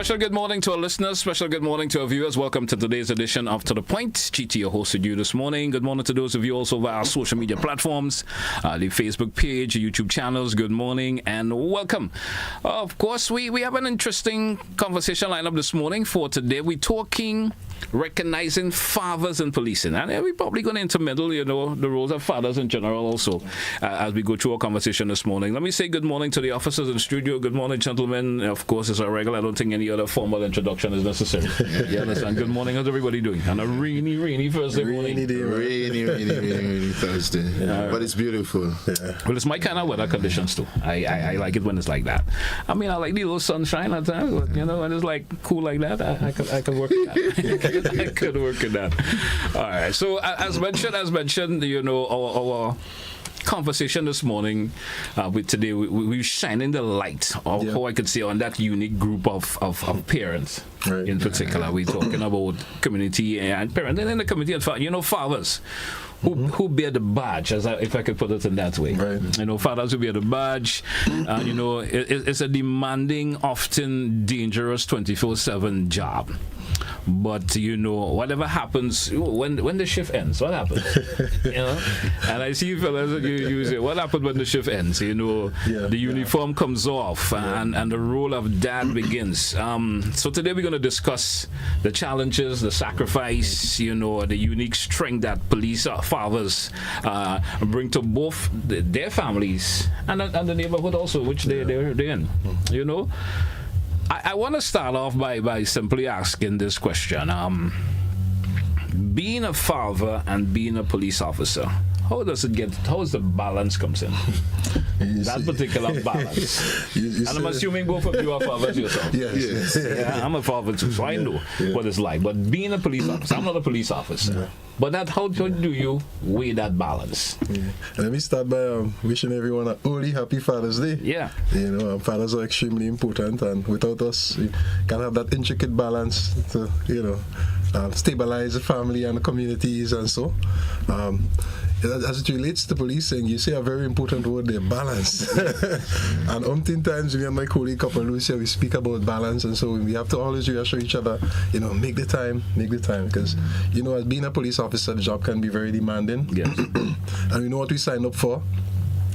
Special good morning to our listeners. Special good morning to our viewers. Welcome to today's edition of To The Point. GT, your host with you this morning. Good morning to those of you also via our social media platforms, the Facebook page, YouTube channels. Good morning and welcome. Of course, we have an interesting conversation lined up this morning. For today, we're talking recognizing fathers in policing. And we're probably going to intermingle, the roles of fathers in general also as we go through our conversation this morning. Let me say good morning to the officers in the studio. Good morning, gentlemen. Of course, it's a regular. I don't think any other formal introduction is necessary. You understand? Good morning. How's everybody doing? On a rainy Thursday morning. Rainy Thursday. Yeah. But it's beautiful. Yeah. Well, it's my kind of weather conditions too. I like it when it's like that. I mean, I like the little sunshine at times, but, when it's like cool like that, I could work with that. I could work with that. All right. So as mentioned, our conversation this morning, today we're shining the light of how I could say on that unique group of parents. Right. In particular, we're talking about community and parents, and in the community, and fathers who bear the badge, if I could put it in that way. Right. Fathers who bear the badge. It's a demanding, often dangerous 24/7 job. But whatever happens when the shift ends, what happens? And I see fellas you say, what happens when the shift ends? The uniform comes off and the role of dad begins. So today we're going to discuss the challenges, the sacrifice, the unique strength that police fathers bring to both their families and the neighborhood also, which they're in. I want to start off by simply asking this question. Being a father and being a police officer, how is the balance comes in? That particular balance. And I'm assuming both of you are fathers yourself. Yes. Yeah, I'm a father too, so I know what it's like. But being a police officer, I'm not a police officer. Yeah. But how do you weigh that balance? Yeah. Let me start by wishing everyone an early happy Father's Day. Yeah. Fathers are extremely important, and without us, we can't have that intricate balance to, stabilize the family and the communities and so. As it relates to policing, you say a very important word there, balance. And oftentimes, me and my colleague Couple Lucia, we speak about balance, and so we have to always reassure each other, make the time, because, as being a police officer, the job can be very demanding. Yes. And we know what we sign up for.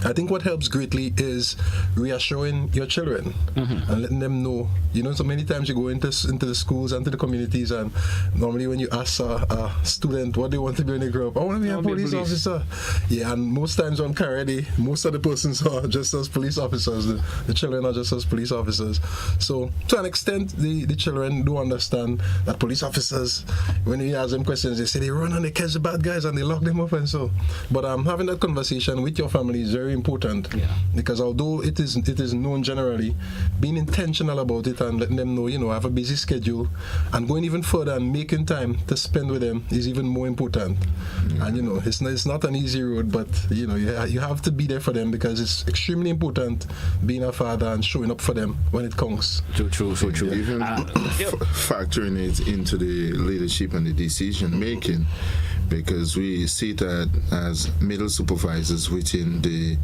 I think what helps greatly is reassuring your children and letting them know. So many times you go into the schools and to the communities, and normally when you ask a student what they want to be when they grow up, I want to be a police officer. Yeah, and most times on Caridi, most of the persons are just as police officers. The children are just as police officers. So to an extent, the children do understand that police officers, when you ask them questions, they say they run and they catch the bad guys and they lock them up and so. But having that conversation with your family is very important, because although it is known generally, being intentional about it and letting them know, I have a busy schedule, and going even further and making time to spend with them is even more important. And it's not an easy road, but you have to be there for them, because it's extremely important being a father and showing up for them when it counts. So true. Even factoring it into the leadership and the decision making, because we see that as middle supervisors within the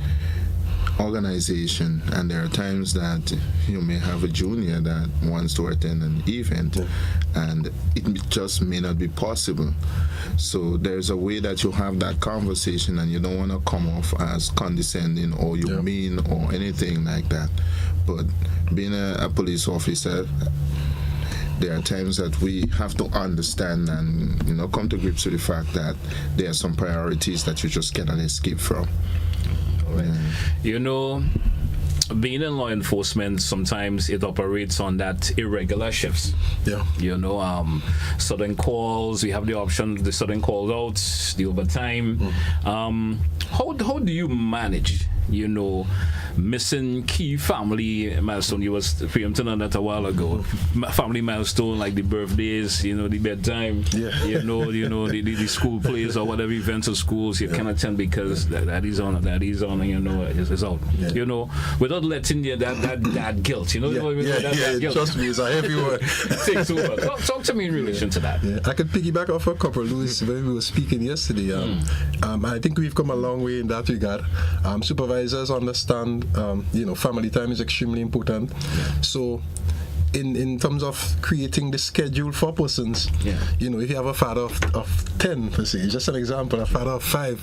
organization, and there are times that you may have a junior that wants to attend an event and it just may not be possible. So there's a way that you have that conversation, and you don't want to come off as condescending or you mean or anything like that. But being a police officer, there are times that we have to understand and come to grips with the fact that there are some priorities that you just cannot escape from. Being in law enforcement, sometimes it operates on that irregular shifts. Sudden calls, we have the option, the sudden calls out, the overtime. How do you manage, missing key family milestone? You was preempting on that a while ago. Family milestone like the birthdays, the bedtime, the school plays or whatever events or schools you can attend because that is on, is out. Without letting that guilt, that guilt. Trust me, it's a heavy word. Takes over. Talk to me in relation to that. I could piggyback off a couple, Louis, when we were speaking yesterday. I think we've come a long way in that regard. Supervisors understand, family time is extremely important. So in terms of creating the schedule for persons. Yeah. You know, if you have a father of 10, let's say, just an example, a father of 5,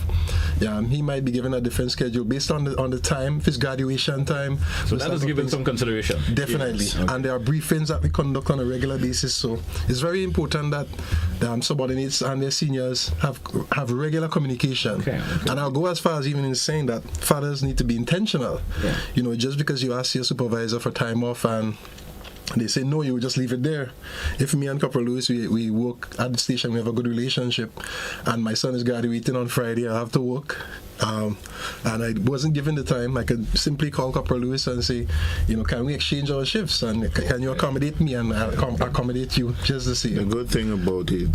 he might be given a different schedule based on the time, his graduation time. So that is given some consideration. Definitely. Yes. Okay. And there are briefings that we conduct on a regular basis. So it's very important that the subordinates and their seniors have regular communication. Okay. And I'll go as far as even in saying that fathers need to be intentional. Yeah. You know, just because you ask your supervisor for time off and they say no, you just leave it there. If me and Corporal Lewis, we work at the station, we have a good relationship, and my son is graduating on Friday, I have to work, and I wasn't given the time, I could simply call Corporal Lewis and say, you know, can we exchange our shifts, and can you accommodate me, and I'll accommodate you just the same. The good thing about it,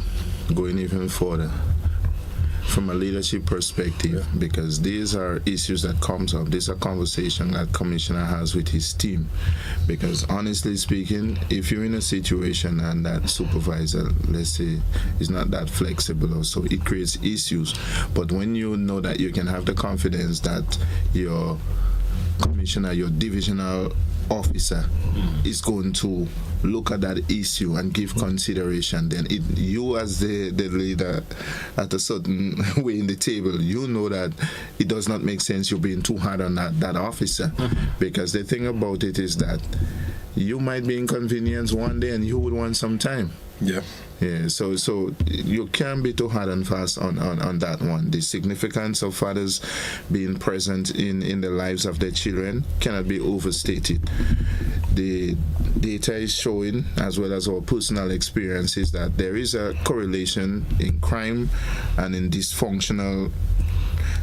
going even further, from a leadership perspective, because these are issues that comes up. These are conversation that commissioner has with his team. Because honestly speaking, if you're in a situation and that supervisor, let's say, is not that flexible, or so, it creates issues. But when you know that you can have the confidence that your commissioner, your divisional officer is going to look at that issue and give consideration, then you as the leader at a certain way in the table, you know that it does not make sense you're being too hard on that officer. Because the thing about it is that you might be inconvenienced one day and you would want some time. Yeah, so you can't be too hard and fast on that one. The significance of fathers being present in the lives of their children cannot be overstated. The data is showing, as well as our personal experiences, that there is a correlation in crime and in dysfunctional,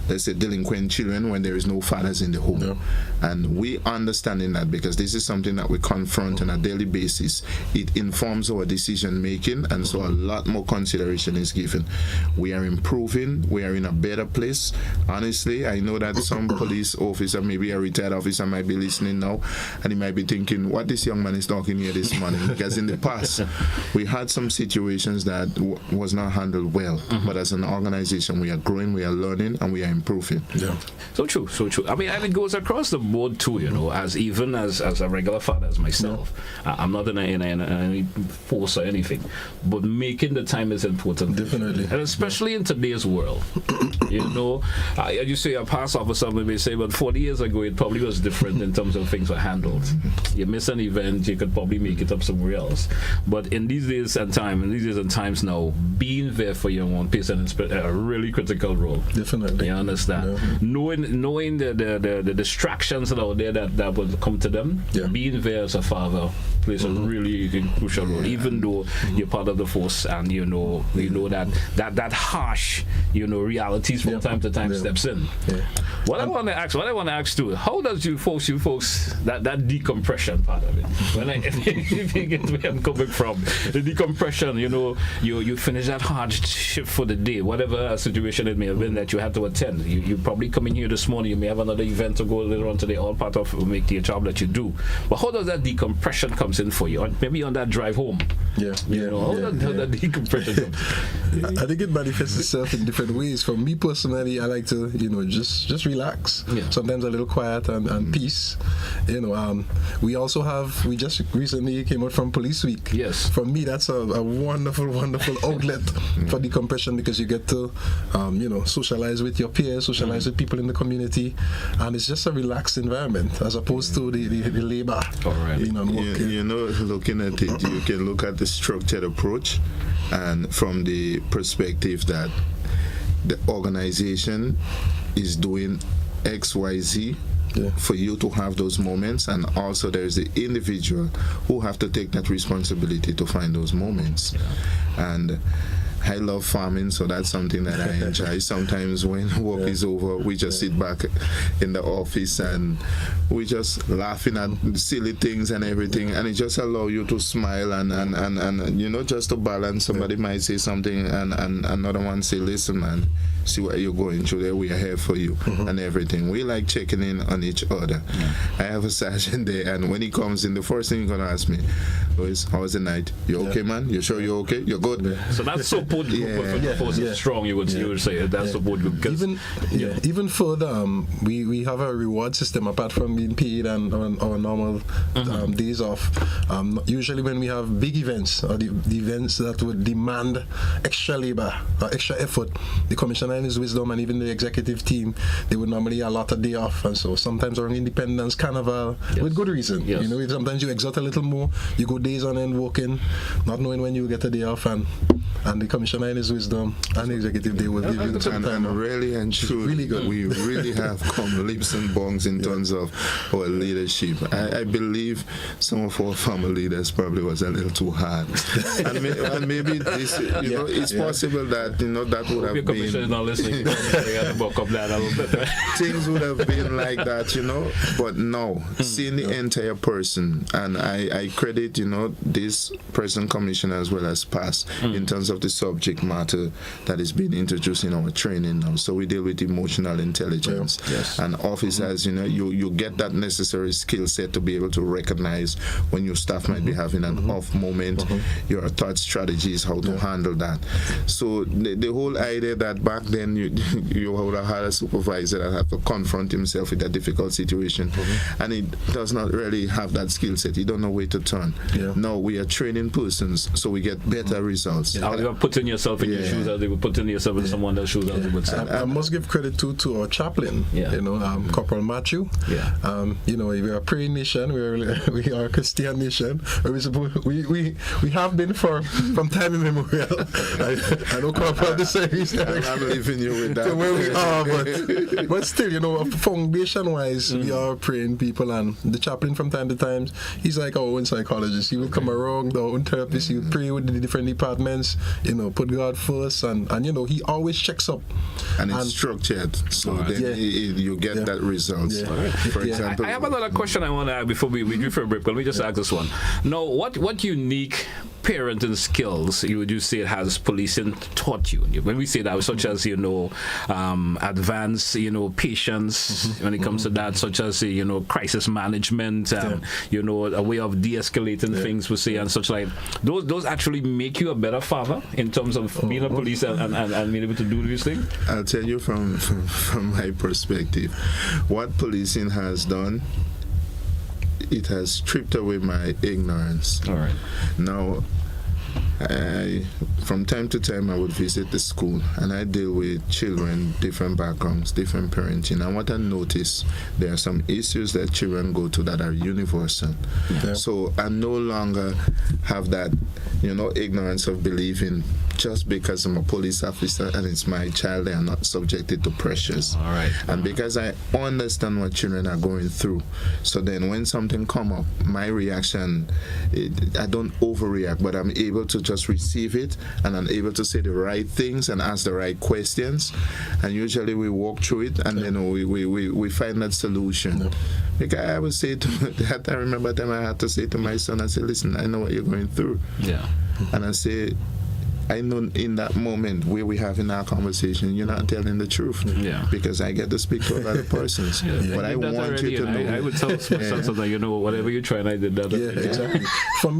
let's say, delinquent children when there is no fathers in the home. Yeah. And we understanding that, because this is something that we confront on a daily basis, it informs our decision making, and so a lot more consideration is given. We are improving, we are in a better place. Honestly, I know that some police officer, maybe a retired officer, might be listening now, and he might be thinking, what this young man is talking here this morning? Because in the past, we had some situations that was not handled well, but as an organization, we are growing, we are learning, and we are improving. Yeah. So true. I mean, and it goes across the board too, you know, as a regular father as myself. I'm not in any force or anything, but making the time is important. Definitely. And especially in today's world. You know, you say a past officer may say, but 40 years ago it probably was different in terms of things were handled. You miss an event, you could probably make it up somewhere else. But in these days and times now, being there for your own patient is a really critical role. Definitely. You understand? Yeah. Knowing the distractions that are out there that would come to them, being there as a father plays a really crucial role, even though you're part of the force, and you know that harsh, realities from time to time steps in. What I want to ask too, how does you folks that decompression part of it, when if you get where I'm coming from, the decompression, you finish that hard shift for the day, whatever situation it may have been that you had to attend, you probably come in here this morning, you may have another event to go later on today, all part of make the job that you do, but how does that decompression comes in for you, maybe on that drive home? How that decompression comes? I think it manifests itself in different ways. For me personally, I like to just relax, sometimes a little quiet and peace. We just recently came out from Police Week. Yes, for me that's a wonderful outlet for decompression, because you get to socialize with your peers, socialize with people in the community, and it's just a relaxed environment as opposed to the labor. Looking at it, you can look at the structured approach, and from the perspective that the organization is doing XYZ for you to have those moments, and also there's the individual who have to take that responsibility to find those moments. And I love farming, so that's something that I enjoy. Sometimes when work is over, we just sit back in the office and we just laughing at silly things and everything, and it just allows you to smile and just to balance. Somebody might say something and another one say, listen man, see what you're going through there, we are here for you, and everything. We like checking in on each other. I have a sergeant there, and when he comes in, the first thing he's going to ask me is, how was the night? You okay, man? You sure you're okay? You're good? So that's so support force is strong. You would say that's support group. Even further, we have a reward system apart from being paid and our normal days off. Usually when we have big events or the events that would demand extra labor or extra effort, the commissioner in his wisdom and even the executive team, they would normally allot a day off. And so sometimes around Independence, Carnival, with good reason. Yes. You know, sometimes you exert a little more, you go days on end working, not knowing when you get a day off, and the commissioner in his wisdom and the executive, they will give you some time. And really and truly, really good. We really have come leaps and bounds in terms of our leadership. I believe some of our former leaders probably was a little too hard. and maybe this, you know, it's possible that, you know, that would have been... Not listening. Things would have been like that, you know, but no, seeing the entire person, and I credit, you know, this present commission as well as past in terms of the subject matter that is being introduced in our training now. So we deal with emotional intelligence, and officers, you know, you get that necessary skill set to be able to recognize when your staff might be having an off moment, your thought strategies, how to handle that. So the whole idea that back then you would have had a supervisor that had to confront himself with a difficult situation, and he does not really have that skill set. He don't know where to turn. No, we are training persons, so we get better results. You are putting yourself in your shoes, as they would put in yourself in someone else's shoes, as they would say. I must give credit to our chaplain, you know, Corporal Matthew. You know, we are a praying nation, we are a Christian nation. We have been from time immemorial. I know Corporal the service. I'm leaving you with that. To where we are, but still, you know, foundation-wise, we are praying people, and the chaplain from time to time, he's like our own psychologist. He will come around, our own therapist. He will pray with the different departments, you know, put God first, and you know, he always checks up. And it's structured, so then you get that result. For example, I have another question I want to ask before we do for a break. Let me just ask this one. Now, what unique parenting skills would you say has policing taught you? When we say that, such as, you know, advanced, you know, patience when it comes to that, such as, you know, crisis management, you know, a way of de-escalating things, we say, and such like those actually make you a better father in terms of being a police and being able to do these things? I'll tell you from my perspective, what policing has done, it has stripped away my ignorance. All right. Now, from time to time, I would visit the school, and I deal with children, different backgrounds, different parenting. And what I notice, there are some issues that children go to that are universal. So I no longer have that, you know, ignorance of believing just because I'm a police officer and it's my child, they are not subjected to pressures. All right. And because I understand what children are going through, so then when something come up, my reaction, I don't overreact, but I'm able to just receive it, and I'm able to say the right things and ask the right questions, and usually we walk through it, and then we find that solution. Because I would say I remember the time I had to say to my son, I said, listen, I know what you're going through. And I say, I know in that moment where we have in our conversation, you're not telling the truth. Because I get to speak to other persons. But I want you to know. I would tell my son something, you know, whatever you try, and I did that. Exactly. For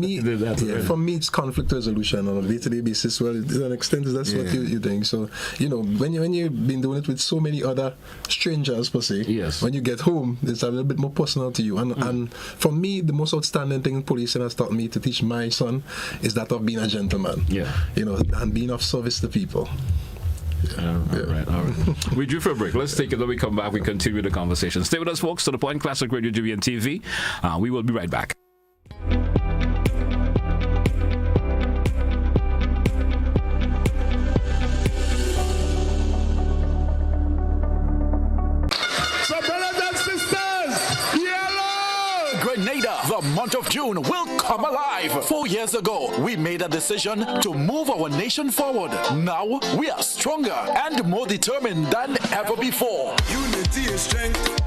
me, it's conflict resolution on a day-to-day basis. Well, to an extent, that's what you think. So, you know, when you've been doing it with so many other strangers, per se, when you get home, it's a little bit more personal to you. And for me, the most outstanding thing policing has taught me to teach my son is that of being a gentleman. You know, and being of service to people. All right. We drew for a break. Let's take it. When we come back, we continue the conversation. Stay with us, folks, to the Point Classic Radio GBN TV. We will be right back. The month of June will come alive. 4 years ago, we made a decision to move our nation forward. Now, we are stronger and more determined than ever before. Unity is strength,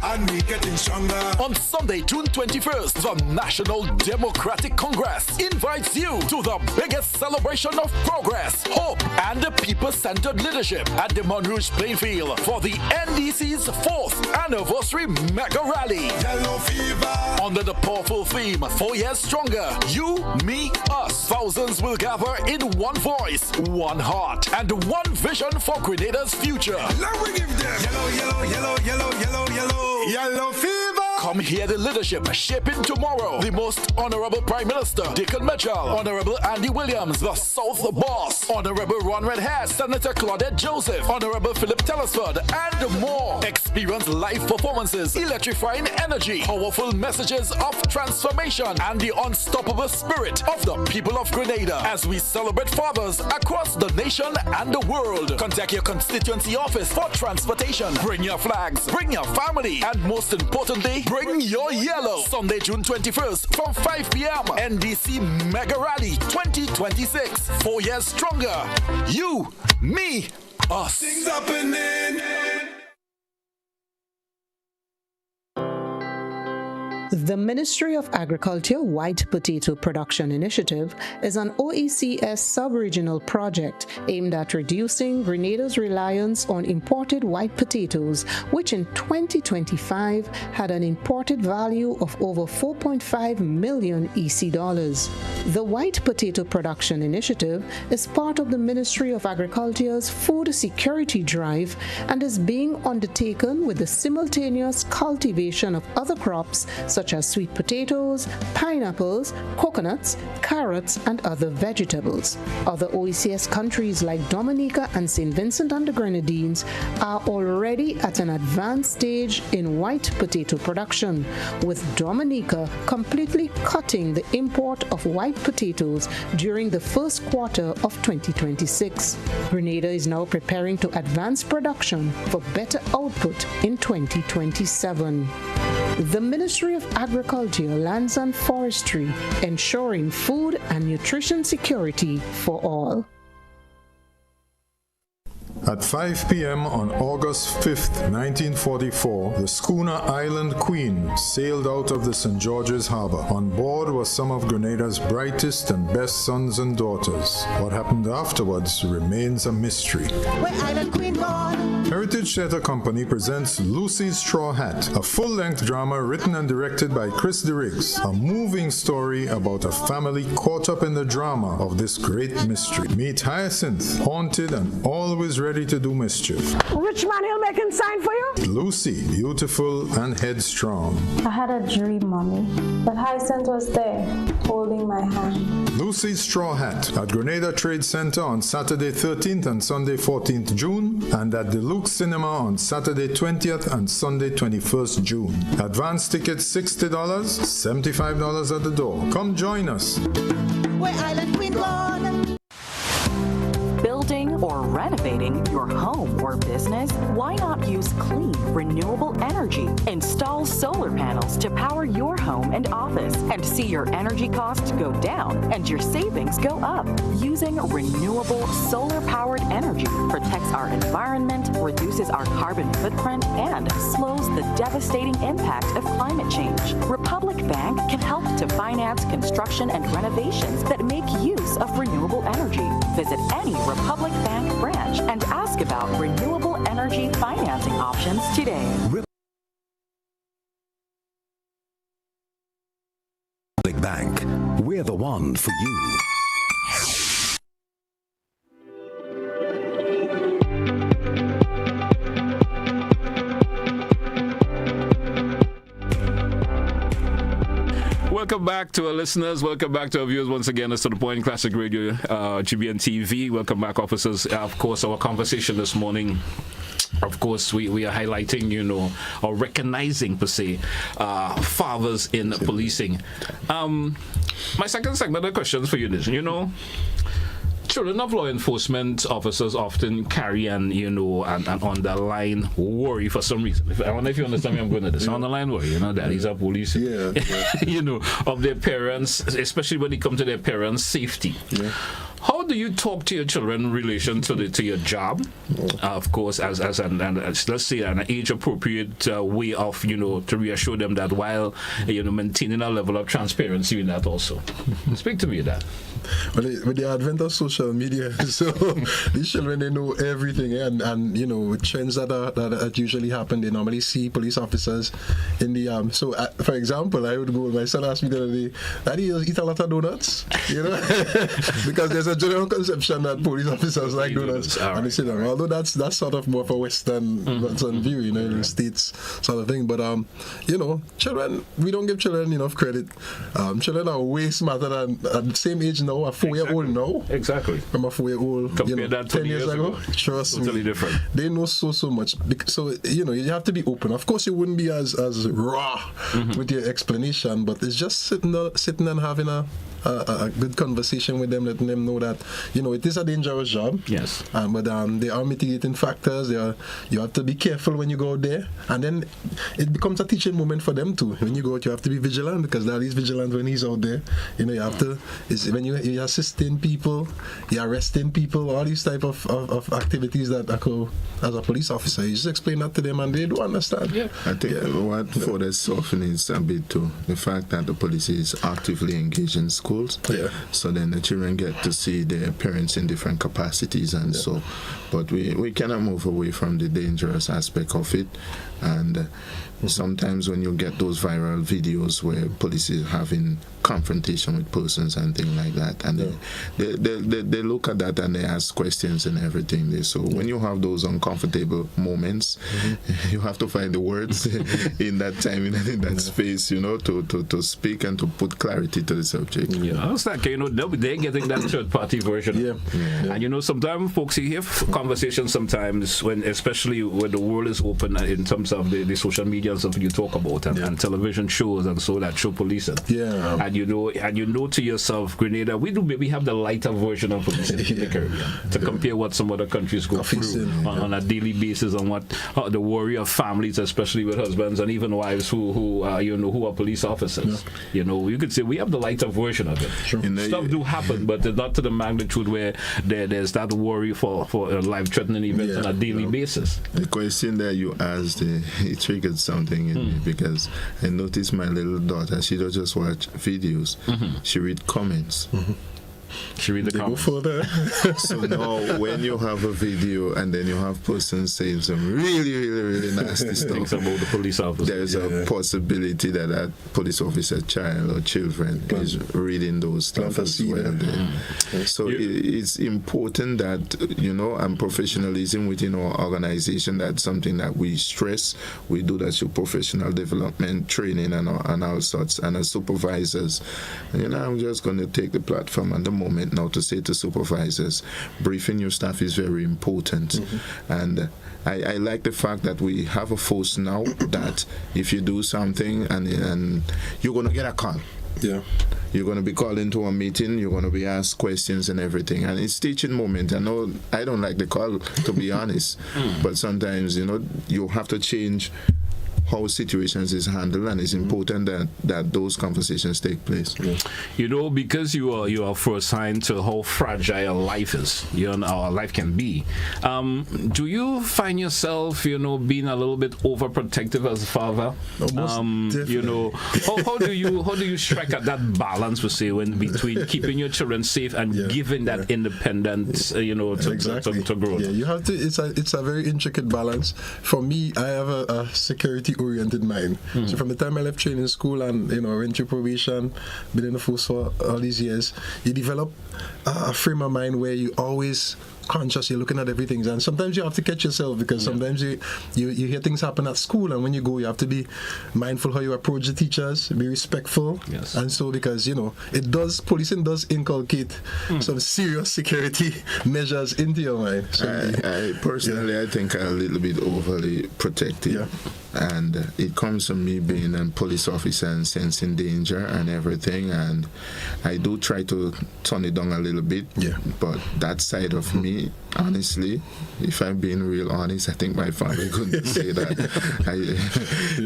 and we getting stronger. On Sunday, June 21st, the National Democratic Congress invites you to the biggest celebration of progress, hope, and the people-centered leadership at the Monrouge Plainfield for the NDC's 4th anniversary mega rally. Yellow fever. Under the powerful theme, 4 years stronger, you, me, us. Thousands will gather in one voice, one heart, and one vision for Grenada's future. Now we give them yellow, yellow, yellow, yellow, yellow, yellow. Yellow fever. Come hear the leadership shaping tomorrow. The Most Honorable Prime Minister, Dickon Mitchell, Honorable Andy Williams, the South Boss, Honorable Ron Redhair, Senator Claudette Joseph, Honorable Philip Telesford, and more. Experience live performances, electrifying energy, powerful messages of transformation, and the unstoppable spirit of the people of Grenada as we celebrate fathers across the nation and the world. Contact your constituency office for transportation. Bring your flags, bring your family, and most importantly, bring your yellow. Sunday, June 21st from 5 p.m. NDC Mega Rally 2026. 4 years stronger. You, me, us. Things happening. The Ministry of Agriculture White Potato Production Initiative is an OECS sub-regional project aimed at reducing Grenada's reliance on imported white potatoes, which in 2025 had an imported value of over 4.5 million EC dollars. The White Potato Production Initiative is part of the Ministry of Agriculture's food security drive and is being undertaken with the simultaneous cultivation of other crops such as sweet potatoes, pineapples, coconuts, carrots, and other vegetables. Other OECS countries like Dominica and St. Vincent and the Grenadines are already at an advanced stage in white potato production, with Dominica completely cutting the import of white potatoes during the first quarter of 2026. Grenada is now preparing to advance production for better output in 2027. The Ministry of Agriculture, Lands and Forestry, ensuring food and nutrition security for all. At 5 p.m. on August 5th, 1944, the schooner Island Queen sailed out of the St. George's Harbor. On board were some of Grenada's brightest and best sons and daughters. What happened afterwards remains a mystery. Where Island Queen gone? Heritage Theatre Company presents Lucy's Straw Hat, a full-length drama written and directed by Chris DeRiggs, a moving story about a family caught up in the drama of this great mystery. Meet Hyacinth, haunted and always ready to do mischief. Rich man, he'll make him sign for you? Lucy, beautiful and headstrong. I had a dream, Mommy, that Hyacinth was there, holding my hand. Lucy's Straw Hat at Grenada Trade Center on Saturday 13th and Sunday 14th June, and at the Luke Cinema on Saturday 20th and Sunday 21st June. Advance tickets $60, $75 at the door. Come join us. Where Island Queen gone? Building or renovating your home or business? Why not use clean, renewable energy? Install solar panels to power your home and office and see your energy costs go down and your savings go up. Using renewable solar-powered energy protects our environment, reduces our carbon footprint, and slows the devastating impact of climate change. Republic Bank can help to finance construction and renovations that make use of renewable energy. Visit any Republic Bank branch and ask about renewable energy financing options today. Republic Bank, we're the one for you. Welcome back to our listeners. Welcome back to our viewers once again. It's To The Point Classic Radio, GBN TV. Welcome back, officers. Of course, our conversation this morning, of course, we are highlighting, or recognizing, per se, fathers in policing. My second segment of questions for you is, children of law enforcement officers often carry an underlying worry for some reason. I wonder if you understand me. I'm going to this underlying worry. Daddies are police. Yeah. Of their parents, especially when it comes to their parents' safety. Yeah. How do you talk to your children in relation to your job? Of course, as let's say an age appropriate way of to reassure them that while maintaining a level of transparency in that also. Speak to me of that. Well, with the advent of social media, so these children, they know everything, and trends that usually happen. They normally see police officers in the so for example, I would go. My son asked me the other day, "Daddy, you eat a lot of donuts?" Because there's a general conception that police officers like donuts, and they say that. Although that's sort of more of a Western view, in the States sort of thing. But children, we don't give children enough credit. Children are way smarter than at the same age now. A 4-year-old now. Exactly. From a 4-year-old, compare that 10 years ago. Trust totally me. Different. They know so much. So, you have to be open. Of course, you wouldn't be as raw with your explanation, but it's just sitting and having a good conversation with them, letting them know that, it is a dangerous job. Yes. But there are mitigating factors. You have to be careful when you go out there. And then it becomes a teaching moment for them too. When you go out, you have to be vigilant, because Daddy's vigilant when he's out there. You have to, when you're assisting people, you're arresting people, all these type of activities that occur as a police officer. You just explain that to them and they do understand. Yeah. I think what further softens a bit too, the fact that the police is actively engaged in schools. Yeah. So then the children get to see their parents in different capacities and so. But we cannot move away from the dangerous aspect of it. And sometimes when you get those viral videos where police is having confrontation with persons and things like that, and they look at that and they ask questions and everything. So when you have those uncomfortable moments, you have to find the words in that time, in that space, to speak and to put clarity to the subject. Yeah, it's like, they're getting that third-party version. Yeah. And sometimes folks, you hear conversations sometimes when, especially when the world is open in terms of the social media and stuff you talk about, and television shows and so that show policing. Yeah. And you know to yourself, Grenada, we have the lighter version of policing in the Caribbean to compare what some other countries go through on a daily basis, on what the worry of families, especially with husbands and even wives who are police officers. Yeah. You could say we have the lighter version of it. Sure. Stuff do happen, but not to the magnitude where there's that worry for life-threatening events on a daily basis. The question that you asked, it triggered something in me, because I noticed my little daughter, she don't just watch videos, she read comments. She read the comments. Go further. So now when you have a video and then you have persons saying some really, really, really nasty things stuff about the police officer, there's a possibility that police officer child or children is reading those stuff as well. So it's important that, and professionalism within our organization, that's something that we stress. We do that through professional development, training and all sorts. And as supervisors, I'm just going to take the platform and the moment now to say to supervisors, briefing your staff is very important. And I like the fact that we have a force now that if you do something and you're going to get a call. Yeah. You're going to be called into a meeting, you're going to be asked questions and everything. And it's teaching moment. I know I don't like the call, to be honest. But sometimes, you have to change how situations is handled, and it's important that those conversations take place. Because you are first-hand to how fragile life is, our life can be. Do you find yourself, being a little bit overprotective as a father? How do you strike at that balance, we say, between keeping your children safe and giving that independence, to grow? Yeah, you have to. It's a very intricate balance. For me, I have a security-oriented mind. So from the time I left training school and went through probation, been in the force for all these years, you develop a frame of mind where you always conscious, you're looking at everything, and sometimes you have to catch yourself, because sometimes you hear things happen at school, and when you go, you have to be mindful how you approach the teachers, be respectful, and so, because policing does inculcate some serious security measures into your mind. So I personally, I think I'm a little bit overly protective, and it comes from me being a police officer and sensing danger and everything, and I do try to turn it down a little bit, but that side of me me, honestly, if I'm being real honest, I think my family couldn't say that.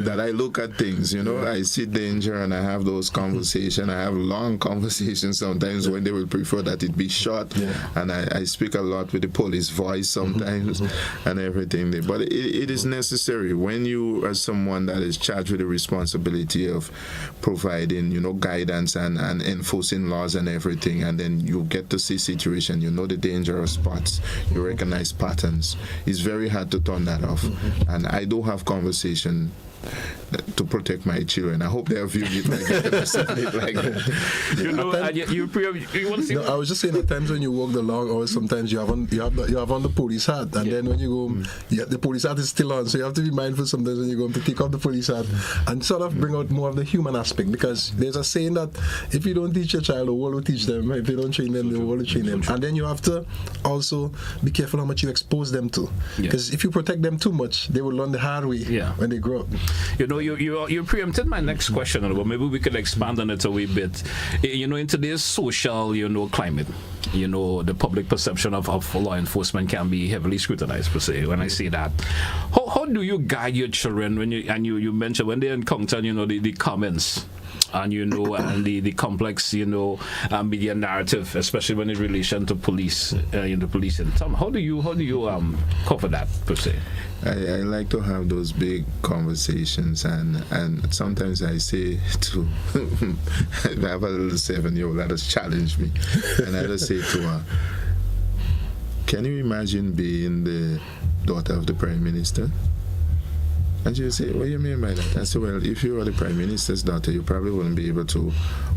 That I look at things, I see danger and I have those conversations. I have long conversations sometimes when they will prefer that it be short. And I speak a lot with the police voice sometimes and everything. But it is necessary when you are someone that is charged with the responsibility of providing, guidance and enforcing laws and everything, and then you get to see situation, the dangerous spots, you recognize patterns. It's very hard to turn that off. And I do have conversation to protect my children. I hope they are viewing it like that. You want to see? No, I was just saying at times when you walk the long hours, sometimes you have on the police hat, and then when you go, the police hat is still on, so you have to be mindful sometimes when you go to take off the police hat and sort of bring out more of the human aspect, because there's a saying that if you don't teach your child, the world will teach them. If you don't train them, the world will train them. And then you have to also be careful how much you expose them to, because if you protect them too much, they will learn the hard way when they grow up. You preempted my next question, but maybe we could expand on it a wee bit. In today's social, climate, the public perception of law enforcement can be heavily scrutinized, per se. When I say that, how do you guide your children when you mentioned when they encounter, the comments? And and the complex media narrative, especially when in relation to police, the police in town. How do you cover that, per se? I like to have those big conversations, and sometimes I say to I have a little 7-year-old that has challenged me, and I just say to her, can you imagine being the daughter of the Prime Minister? And she would say, what do you mean by that? I said, well, if you were the Prime Minister's daughter, you probably wouldn't be able to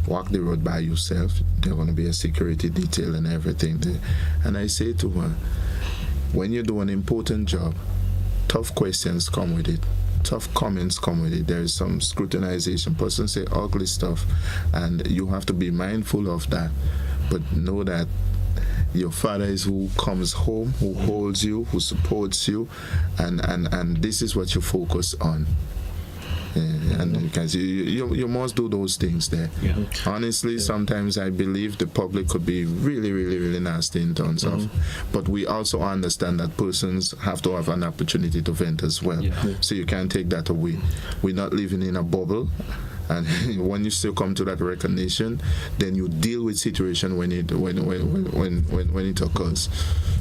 walk the road by yourself. There's going to be a security detail and everything there. And I say to her, when you do an important job, tough questions come with it. Tough comments come with it. There is some scrutinization. Persons say ugly stuff, and you have to be mindful of that. But know that your father is who comes home, who holds you, who supports you, and this is what you focus on. And because you must do those things there. Honestly, sometimes I believe the public could be really, really, really nasty in terms of, but we also understand that persons have to have an opportunity to vent as well. So you can't take that away. We're not living in a bubble. And when you still come to that recognition, then you deal with situation when it occurs.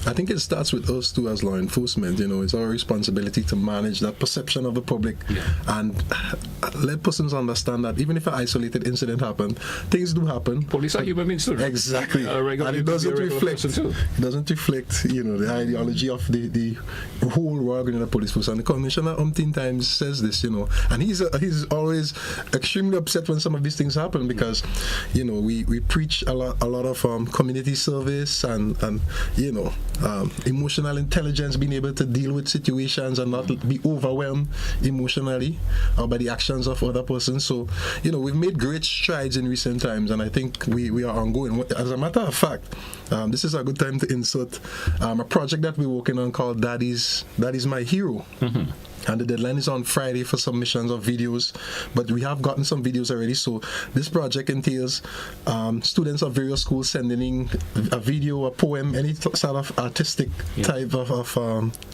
I think it starts with us too as law enforcement. It's our responsibility to manage that perception of the public and let persons understand that even if an isolated incident happened, things do happen. Police are human beings too. Exactly. And it doesn't reflect. It doesn't reflect, the ideology of the whole Royal Grenada Police Force. And the Commissioner times says this, and he's always extremely upset when some of these things happen, because we preach a lot of community service and emotional intelligence, being able to deal with situations and not be overwhelmed emotionally or by the actions of other persons. So we've made great strides in recent times, and I think we are ongoing. As a matter of fact, this is a good time to insert a project that we're working on called Daddy's My Hero. And the deadline is on Friday for submissions of videos, but we have gotten some videos already. So this project entails students of various schools sending in a video, a poem, any sort of artistic type of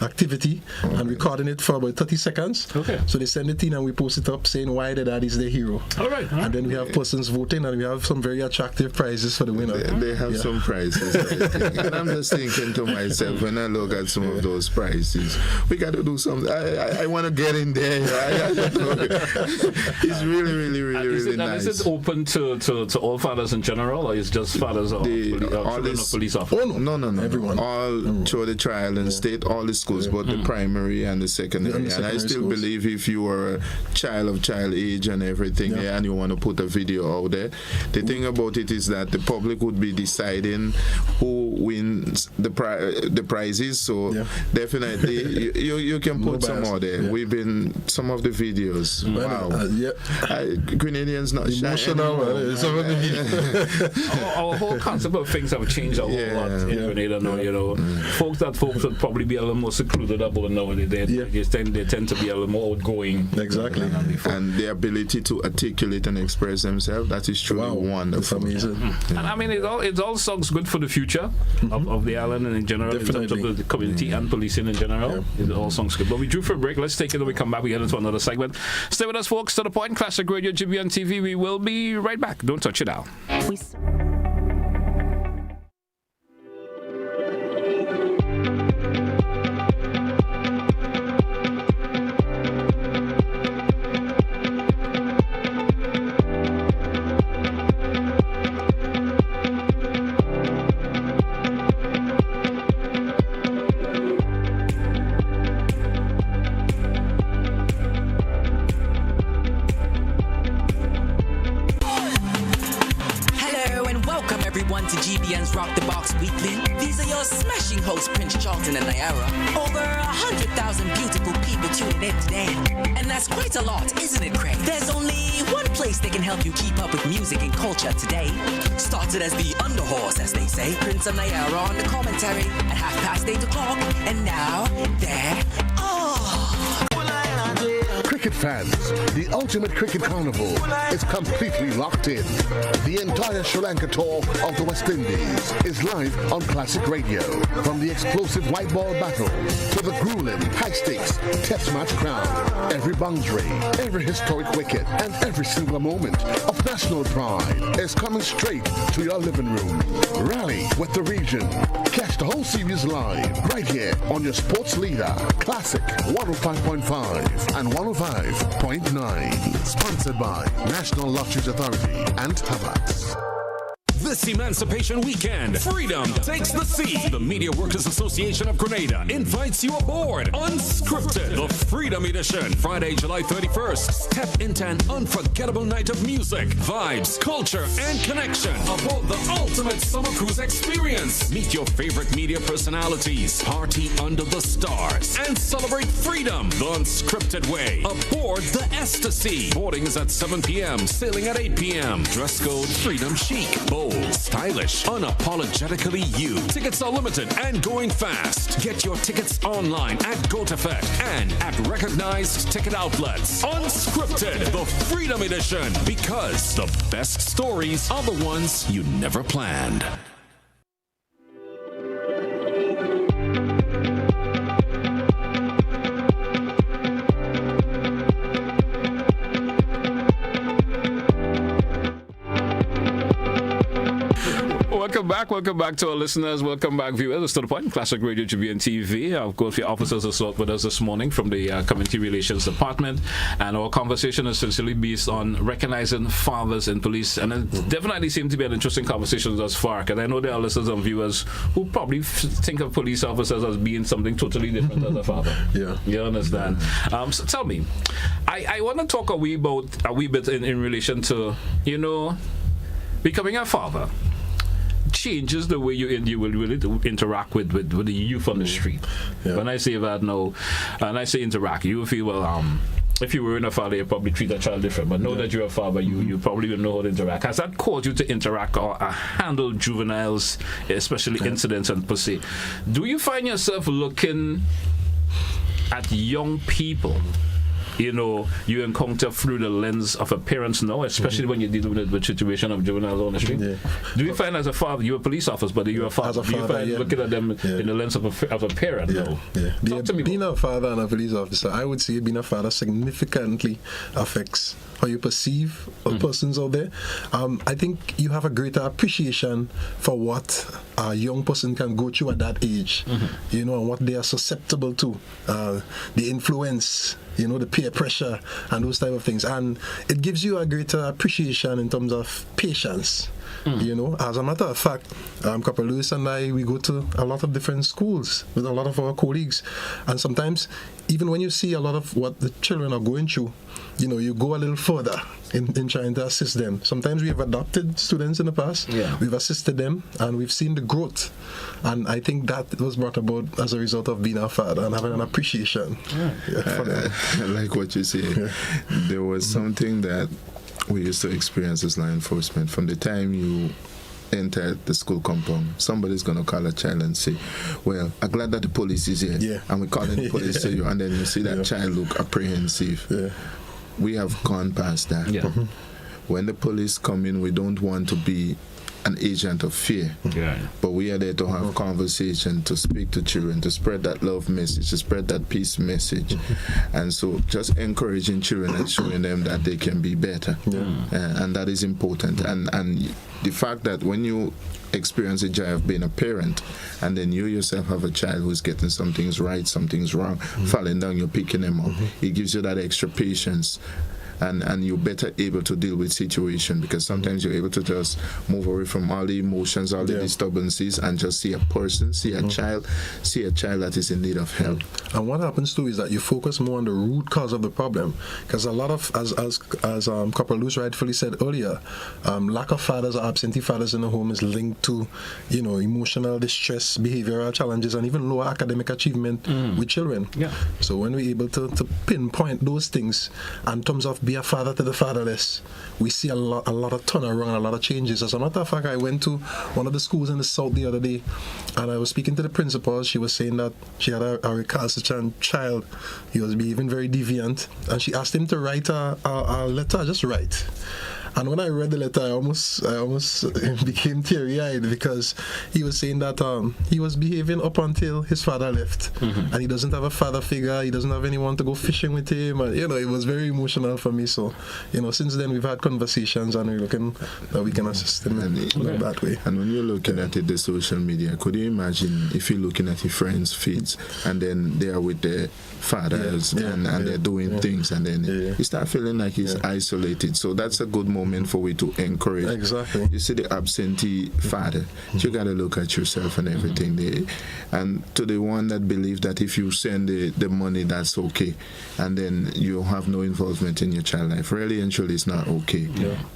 activity, and recording it for about 30 seconds. Okay. So they send it in and we post it up saying why the dad is their hero. All right. And then we have persons voting, and we have some very attractive prizes for the winner. They have some prizes, I think. And I'm just thinking to myself, when I look at some of those prizes, we got to do something. I want to get in there. It's really, really, really, really nice. Is it open to all fathers in general, or is just fathers of police officers? Oh, no. Everyone. All through the trial and state, all the schools, both the primary and the secondary. And I still believe if you are a child of child age and everything, and you want to put a video out there, the thing about it is that the public would be deciding who wins the prizes. So definitely, you can put some more there. there. Yeah. We've been some of the videos. Wow. Grenadians not emotional. Our whole concept of things have changed a whole lot in Grenada now. You know, folks would probably be a little more secluded about nowadays. They tend to be a little more outgoing. Exactly. And the ability to articulate and express themselves, that is truly wonderful. It's amazing. And I mean, it all sounds good for the future of the island and in general, Definitely. in terms of the community and policing in general. It all sounds good. But we drew for a break. Let's take it when we come back. We get into another segment. Stay with us, folks. To the Point, Classic Radio, GBN TV. We will be right back. Don't touch it out. To GBN's Rock the Box Weekly. These are your smashing hosts, Prince Charlton and Nyara. Over 100,000 beautiful people tuning in today. And that's quite a lot, isn't it, Craig? There's only one place they can help you keep up with music and culture today. Started as the underhorse, as they say. Prince and Nyara on the commentary at 8:30. And now, they're Cricket fans, the ultimate cricket carnival is completely locked in. The entire Sri Lanka tour of the West Indies is live on Classic Radio. From the explosive white ball battle to the grueling high stakes test match crown, every boundary, every historic wicket, and every single moment of national pride is coming straight to your living room. Rally with the region. Catch the whole series live right here on your sports leader, Classic 105.5 and 105.9. Sponsored by National Lotteries Authority and Tabax. This Emancipation Weekend, Freedom Takes the Sea. The Media Workers Association of Grenada invites you aboard Unscripted, the Freedom Edition. Friday, July 31st. Step into an unforgettable night of music, vibes, culture, and connection aboard the ultimate summer cruise experience. Meet your favorite media personalities, party under the stars, and celebrate freedom the unscripted way aboard the Ecstasy. Boarding is at 7 p.m., sailing at 8 p.m. Dress code Freedom Chic. Bold, stylish, unapologetically you. Tickets are limited and going fast. Get your tickets online at GoToFet and at recognized ticket outlets. Unscripted, the Freedom Edition, because the best stories are the ones you never planned. Welcome back to our listeners. Welcome back, viewers. It's To The Point, Classic Radio, GBN TV. Of course, the officers are with us this morning from the Community Relations Department, and our conversation is essentially based on recognizing fathers in police, and it definitely seemed to be an interesting conversation thus far, because I know there are listeners and viewers who probably think of police officers as being something totally different as a father. Yeah. You understand? So tell me, I want to talk a wee bit in relation to, becoming a father changes the way you will interact with the youth on the street. Yeah. When I say that now, and I say interact, you will feel, well, if you weren't a father, you probably treat a child different. But now that you're a father, you probably will know how to interact. Has that caused you to interact or handle juveniles, especially incidents and per se? Do you find yourself looking at young people you encounter through the lens of a parent now, especially when you're dealing with the situation of juveniles on the street? Yeah. Do you find as a father, you're a police officer, but you're a father, do you find looking at them in the lens of a parent now? Yeah. Talk to me. Being a father and a police officer, I would say being a father significantly affects how you perceive persons out there. I think you have a greater appreciation for what a young person can go through at that age, and what they are susceptible to, the influence, the peer pressure and those type of things. And it gives you a greater appreciation in terms of patience You know, as a matter of fact, Couple Lewis and I, we go to a lot of different schools with a lot of our colleagues, and sometimes even when you see a lot of what the children are going through, you know, you go a little further in trying to assist them. Sometimes we have adopted students in the past, we've assisted them, and we've seen the growth, and I think that was brought about as a result of being a father and having an appreciation for them. I like what you say. There was something that we used to experience as law enforcement. From the time you enter the school compound, somebody's going to call a child and say, well, I'm glad that the police is here, and we're calling the police to you, and then you see that child look apprehensive. We have gone past that. When the police come in, we don't want to be an agent of fear, but we are there to have conversation, to speak to children, to spread that love message, to spread that peace message, and so just encouraging children and showing them that they can be better, and that is important. And the fact that when you experience the joy of being a parent, and then you yourself have a child who's getting some things right, some things wrong, falling down, you're picking them up, it gives you that extra patience. And you're better able to deal with situation, because sometimes you're able to just move away from all the emotions, all the disturbances, and just see a person, see a child that is in need of help. And what happens too is that you focus more on the root cause of the problem, because a lot of, as Corporal Luce rightfully said earlier, lack of fathers or absentee fathers in the home is linked to, you know, emotional distress, behavioral challenges, and even lower academic achievement with children. So when we're able to pinpoint those things in terms of be a father to the fatherless, we see a lot of turnaround, a lot of changes. As a matter of fact, I went to one of the schools in the south the other day, and I was speaking to the principal. She was saying that she had a recalcitrant child. He was behaving very deviant, and she asked him to write a letter, just write. And when I read the letter, I almost became teary-eyed, because he was saying that he was behaving up until his father left, and he doesn't have a father figure. He doesn't have anyone to go fishing with him, and you know, it was very emotional for me. So, you know, since then we've had conversations, and we're looking that we can assist him in that way. And when you're looking at the social media, could you imagine if you're looking at your friends' feeds, and then they are with their fathers and they're doing things, and then you start feeling like he's isolated. So that's a good moment for we to encourage. Exactly. You see the absentee father, you got to look at yourself and everything there. And to the one that believe that if you send the money, that's okay, and then you have no involvement in your child life, really and truly it's not okay.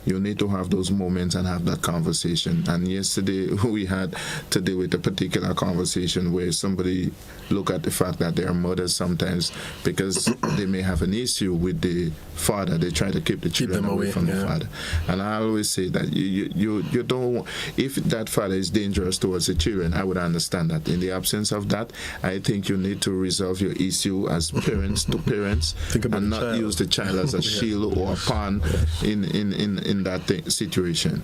You need to have those moments and have that conversation. And yesterday we had to deal with a particular conversation where somebody look at the fact that their mothers sometimes, because they may have an issue with the father, they try to keep the children away from the father. And I always say that you don't, if that father is dangerous towards the children, I would understand that. In the absence of that, I think you need to resolve your issue as parents to parents, and not use the child as a shield or a pawn in that situation.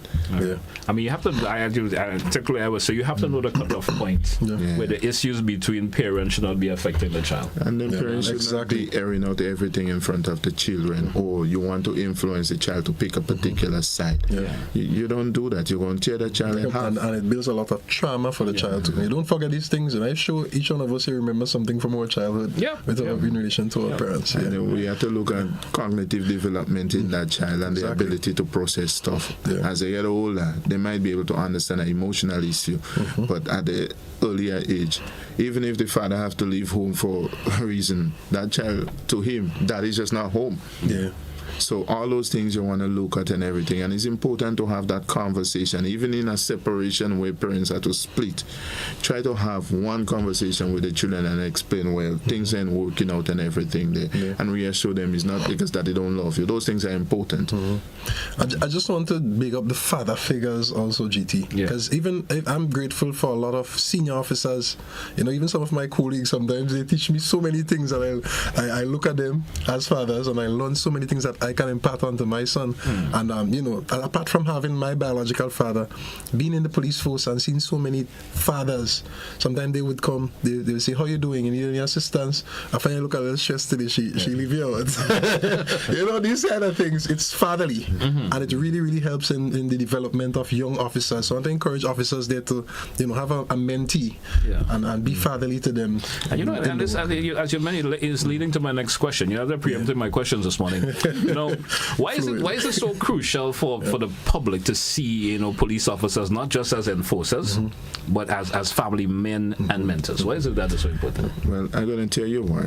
I mean, you have to, particularly I would say, you have to know the cutoff point where the issues between parents should not be affecting the child. And then parents should not be airing out everything in front of the children, or you want to influence the child to pick a particular side. You don't do that. You're going to tear the child in half. And it builds a lot of trauma for the child too. You don't forget these things, and I'm sure each one of us here remember something from our childhood in relation to our parents. And then we have to look at cognitive development in that child, and the ability to process stuff. As they get older, they might be able to understand an emotional issue, but at the earlier age, even if the father have to leave home for a reason, that child, to him, that is just not home. So all those things you want to look at and everything, and it's important to have that conversation, even in a separation where parents are to split. Try to have one conversation with the children and explain, well, things ain't working out and everything there, and reassure them it's not because that they don't love you. Those things are important. I just want to big up the father figures also, GT, because even I'm grateful for a lot of senior officers. You know, even some of my colleagues, sometimes they teach me so many things, and I look at them as fathers, and I learn so many things that I can impart onto my son. And you know, apart from having my biological father, being in the police force and seeing so many fathers, sometimes they would come, they would say, how you doing? You need any assistance? I find you look a little stressed today, she leave you out. You know, these kind of things, it's fatherly, and it really, really helps in the development of young officers. So I want to encourage officers there to, you know, have a mentee and be fatherly to them. And you know, and this, as you mentioned, is leading to my next question. You know, they're preempting my questions this morning. Why is it so crucial for the public to see police officers not just as enforcers, but as family men and mentors? Why is it that is so important? Well, I'm going to tell you what.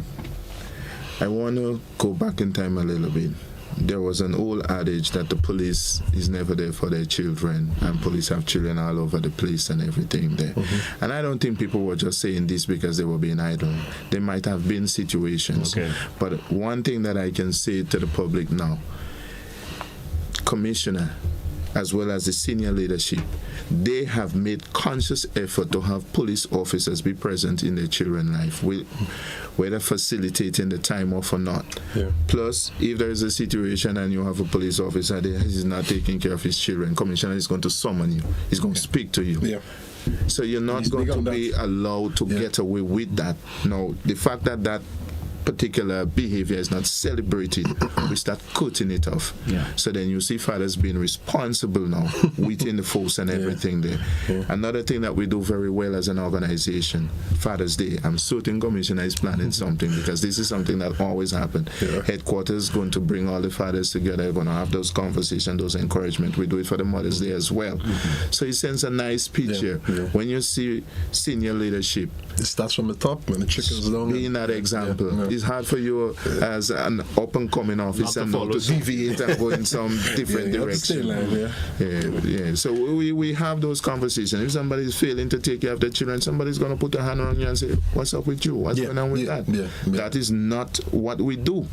I want to go back in time a little bit. There was an old adage that the police is never there for their children, and police have children all over the place and everything there. And I don't think people were just saying this because they were being idle. There might have been situations. But one thing that I can say to the public now, Commissioner, as well as the senior leadership, they have made conscious effort to have police officers be present in their children's life, whether facilitating the time off or not. Plus, if there is a situation and you have a police officer that is not taking care of his children, Commissioner is going to summon you. He's going to speak to you. So you're not going to be allowed to get away with that. No, the fact that that particular behavior is not celebrated, we start cutting it off. So then you see fathers being responsible now within the force and everything there. Another thing that we do very well as an organization, Father's Day, I'm certain Commissioner is planning something, because this is something that always happens. Headquarters is going to bring all the fathers together. We're going to have those conversations, those encouragement. We do it for the Mother's Day as well. So it sends a nice picture. When you see senior leadership, it starts from the top and it trickles down. Being that example. It's hard for you as an up-and-coming officer now to deviate and go in some different direction. So we have those conversations. If somebody is failing to take care of their children, somebody's going to put a hand on you and say, what's up with you? What's going on with that? That is not what we do.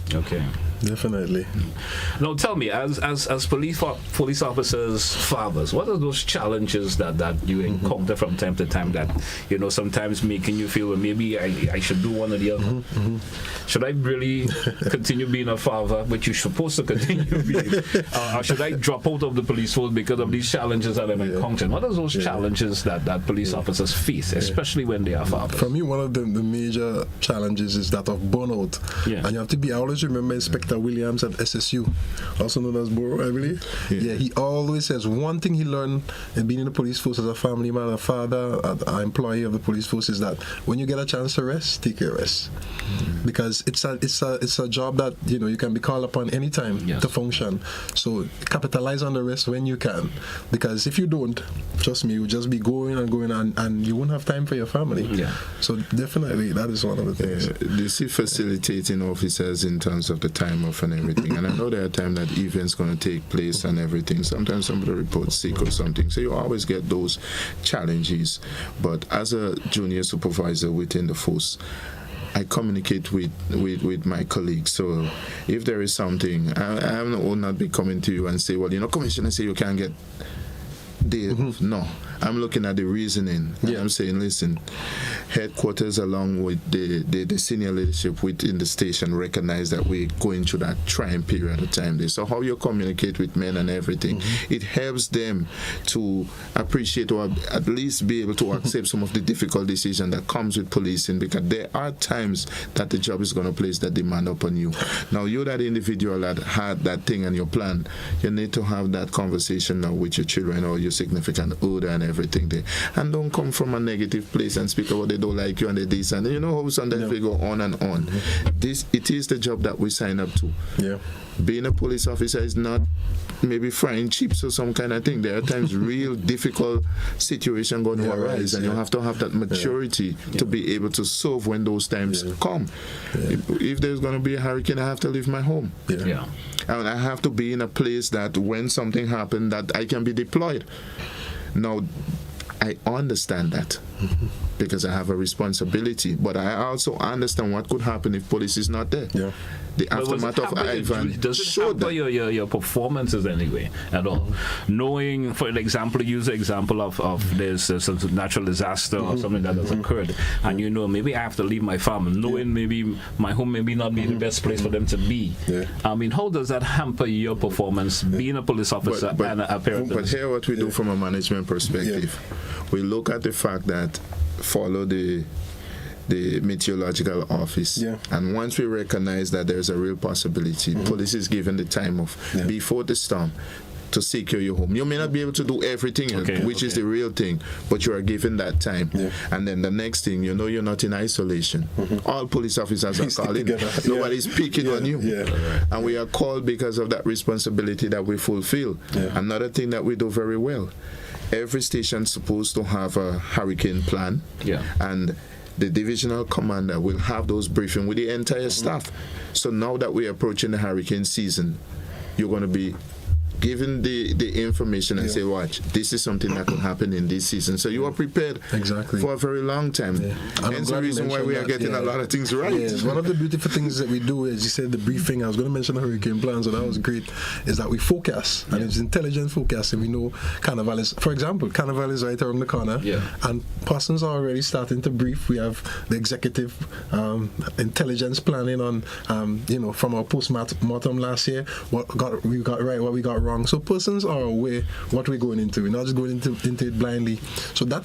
Definitely. Now tell me, as police officers, fathers, what are those challenges that you encounter from time to time that, sometimes making you feel, well, maybe I should do one or the other? Should I really continue being a father, which you're supposed to continue being? Or should I drop out of the police force because of these challenges that I'm encountering? What are those challenges that police officers face, especially when they are fathers? For me, one of the major challenges is that of burnout. And you have to be, I always remember Inspector Williams at SSU, also known as Borough, I believe. He always says one thing he learned in being in the police force as a family man, a father, an employee of the police force, is that when you get a chance to rest, take your rest. Because it's a job that you can be called upon anytime to function. So capitalize on the rest when you can, because if you don't, trust me, you'll just be going and you won't have time for your family. So definitely that is one of the things. You see facilitating officers in terms of the time off and everything, and I know there are times that events going to take place and everything. Sometimes somebody reports sick or something, so you always get those challenges. But as a junior supervisor within the force, I communicate with my colleagues. So if there is something, I will not be coming to you and say, well, Commissioner say you can't get day off. No. I'm looking at the reasoning. And I'm saying, listen, headquarters along with the senior leadership within the station recognize that we're going through that trying period of time there. So how you communicate with men and everything, it helps them to appreciate or at least be able to accept some of the difficult decision that comes with policing, because there are times that the job is going to place that demand upon you. Now, you're that individual that had that thing on your plan. You need to have that conversation now with your children or your significant other and everything there, and don't come from a negative place and speak about they don't like you and they this and how sometimes we go on and on. It is the job that we sign up to. Being a police officer is not maybe frying chips or some kind of thing. There are times real difficult situation going to arise, and you have to have that maturity to be able to solve when those times come. If there's going to be a hurricane, I have to leave my home. And I have to be in a place that when something happens that I can be deployed. Now, I understand that because I have a responsibility, but I also understand what could happen if police is not there. The aftermath of Ivan does it hamper your performances anyway at all? Knowing, for example, use the example of there's a natural disaster or something that has occurred, and maybe I have to leave my farm, knowing maybe my home maybe not be the best place for them to be. I mean, how does that hamper your performance being a police officer and a parent? But here, what we do from a management perspective, we look at the fact that follow the meteorological office, and once we recognize that there's a real possibility, police is given the time off before the storm. to secure your home. You may not be able to do everything, which is the real thing, but you are given that time. Yeah. And then the next thing, you know, you're not in isolation. All police officers are calling. Nobody's picking on you. Yeah. And we are called because of that responsibility that we fulfill. Yeah. Another thing that we do very well, every station is supposed to have a hurricane plan. Yeah. And the divisional commander will have those briefings with the entire staff. So now that we're approaching the hurricane season, you're going to be given the information and say, watch, this is something that can happen in this season. So you are prepared for a very long time. Yeah. Hence the reason why we are getting a lot of things right. Yes. One of the beautiful things that we do is, you said the briefing, I was going to mention the hurricane plan, so that was great, is that we focus, and it's intelligent focus, and we know Carnival is, for example, Carnival is right around the corner, and persons are already starting to brief. We have the executive intelligence planning on, from our post-mortem last year, what we got right, what we got wrong. So persons are aware what we're going into. We're not just going into it blindly. So that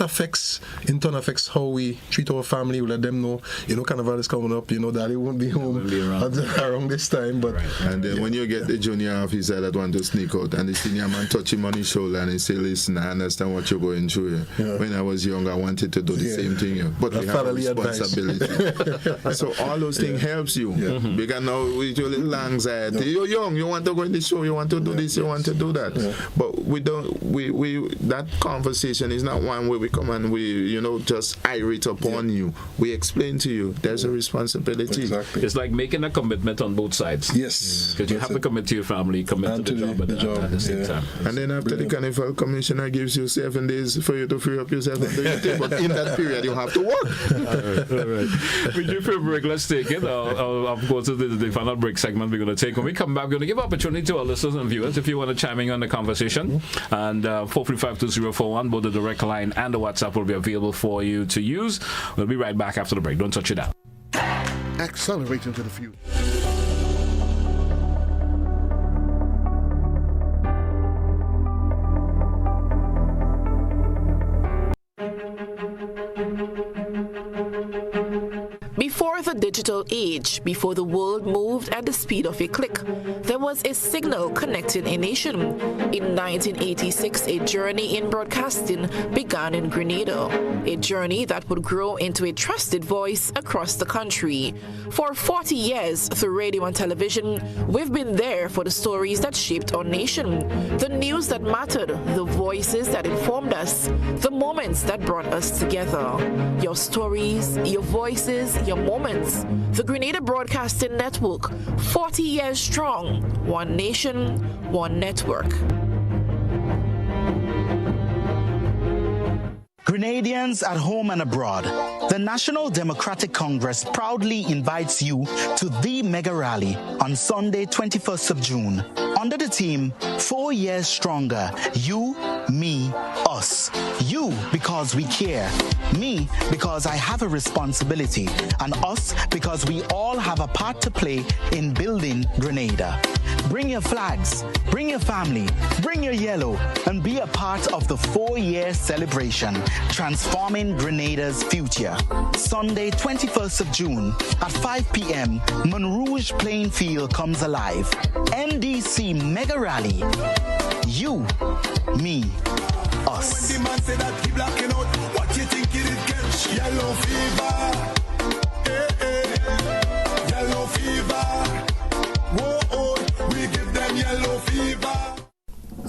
in turn affects how we treat our family. We let them know, Carnival is coming up, Daddy won't be home around this time. But and then when you get the junior officer that want to sneak out and the senior man touch him on his shoulder and he say, listen, I understand what you're going through. Yeah. When I was young, I wanted to do the same thing. But we have a responsibility. So all those things helps you. Yeah. Because now with your little anxiety, you're young, you want to go in the show, you want to do this, you want to do that. Yeah. But we don't, that conversation is not one where we come and we, just irate upon you. We explain to you, there's a responsibility. Exactly. It's like making a commitment on both sides. Yes. Because you have to commit to your family, commit to the job at the same time. And then after the Carnival Commissioner gives you 7 days for you to free up yourself and do your thing. But in that period, you have to work. All right. We do for a break. Let's take it. Of course, this is the final break segment we're going to take. When we come back, we're going to give opportunity to our listeners and viewers if you want to chime in on the conversation. And 435-2041, both the direct line and the WhatsApp will be available for you to use. We'll be right back after the break. Don't touch it out. Accelerate into the future. Before the digital age, before the world moved at the speed of a click, there was a signal connecting a nation. In 1986, a journey in broadcasting began in Grenada, a journey that would grow into a trusted voice across the country. For 40 years, through radio and television, we've been there for the stories that shaped our nation, the news that mattered, the voices that informed us, the moments that brought us together. Your stories, your voices, your moments. The Grenada Broadcasting Network, 40 years strong. One nation, one network. Grenadians at home and abroad, the National Democratic Congress proudly invites you to the mega rally on Sunday, 21st of June. Under the theme, 4 years stronger, you, me, us. You, because we care. Me, because I have a responsibility. And us, because we all have a part to play in building Grenada. Bring your flags, bring your family, bring your yellow, and be a part of the 4-year celebration, transforming Grenada's future. Sunday, 21st of June at 5 p.m., Monrouge Plain Field comes alive. NDC Mega Rally. You, me, us. When the man say that he blacking out, what you think it is? Yellow fever. Yellow fever. Whoa, we give them yellow fever.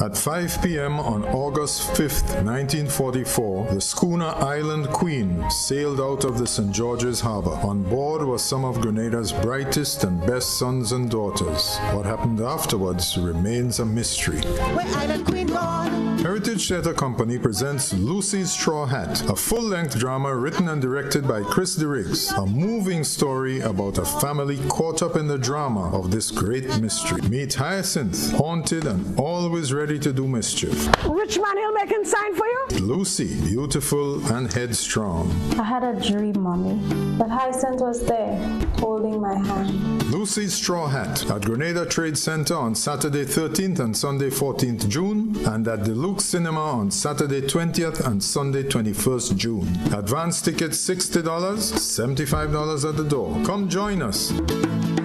At 5 p.m. on August 5th, 1944, the schooner Island Queen sailed out of the St. George's Harbor. On board were some of Grenada's brightest and best sons and daughters. What happened afterwards remains a mystery. Where Island Queen gone? Heritage Theatre Company presents Lucy's Straw Hat, a full-length drama written and directed by Chris DeRiggs, a moving story about a family caught up in the drama of this great mystery. Meet Hyacinth, haunted and always ready to do mischief. Rich man, he'll make him sign for you. Lucy, beautiful and headstrong. I had a dream, Mommy, but Hyacinth was there, holding my hand. Lucy's Straw Hat at Grenada Trade Center on Saturday 13th and Sunday 14th June, and at Deluxe Cinema on Saturday 20th and Sunday 21st June. Advance tickets $60, $75 at the door. Come join us.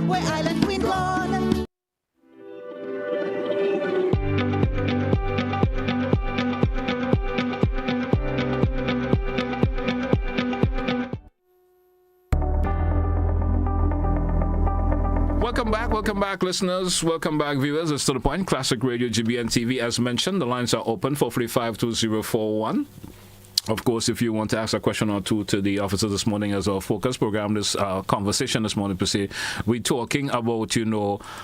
Where Island Queen gone? Welcome back, listeners. Welcome back, viewers. It's To The Point, Classic Radio, GBN TV. As mentioned, the lines are open, 435-2041. Of course, if you want to ask a question or two to the officer this morning as our focus program, this conversation this morning, per se, we're talking about,